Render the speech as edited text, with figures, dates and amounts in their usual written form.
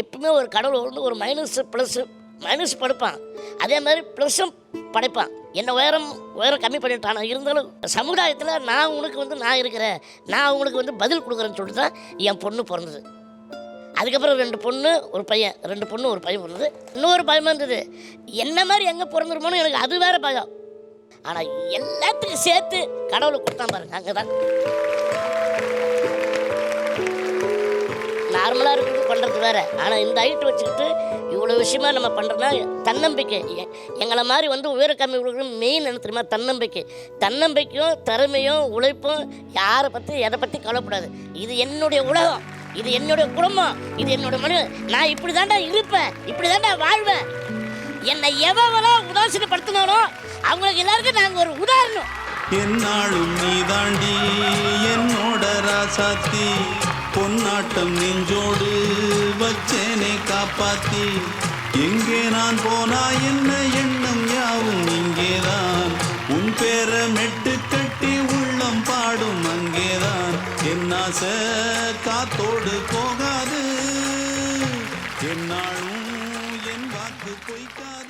எப்பவுமே ஒரு கடவுள் வந்து ஒரு மைனஸ் படைப்பான், அதே மாதிரி ப்ளஸ்ஸும் படைப்பான். என்னை உயரம் கம்மி பண்ணிட்டான். இருந்தாலும் சமுதாயத்தில் நான் இருக்கிறேன், நான் உங்களுக்கு வந்து பதில் கொடுக்குறேன்னு சொல்லிட்டு தான் என் பொண்ணு பிறந்தது. அதுக்கப்புறம் 2 பொண்ணு ஒரு பையன் பிறந்தது. இன்னொரு பயமாக இருந்தது, என்ன மாதிரி எங்கே பிறந்துருமோன்னு எனக்கு அது வேறு பயம். ஆனால் எல்லாத்துக்கும் சேர்த்து கடவுளை கொடுத்தான் பாருங்க. அங்கே தான் நார்மலாக இருக்கிறது பண்ணுறது வேறு, ஆனால் இந்த ஹைட்டு வச்சுக்கிட்டு இவ்வளோ விஷயமா நம்ம பண்ணுறோன்னா தன்னம்பிக்கை. எங்களை மாதிரி வந்து உயர கம்மி கொடுக்குற மெயின் என்ன தெரியுமா? தன்னம்பிக்கையும் திறமையும் உழைப்பும். யாரை பற்றி எதை பற்றி கவலைப்படாது. இது என்னுடைய உலகம், இது என்னுடைய குடும்பம், இது என்னோட நான் இப்படி தாண்டா இருப்பேன், இப்படி தாண்டா வாழ்வேன். என்னை எவ்வளோ உதாசீனப்படுத்தினாலும் அவங்களுக்கு எல்லாருக்கும் நாங்கள் ஒரு உதாரணம். என்னாலும் நீ தாண்டி என்னோட ராசாத்தி, பொன்னாட்டம் நெஞ்சோடு வச்சேனே காப்பாத்தி. எங்கே நான் போனா என்ன எண்ணம் யாவும் இங்கேதான், உன் பேரை மெட்டு கட்டி உள்ளம் பாடும் அங்கேதான். என் ஆசை காத்தோடு போகாது, என்னாலும் என் வாக்கு பொய்க்காது.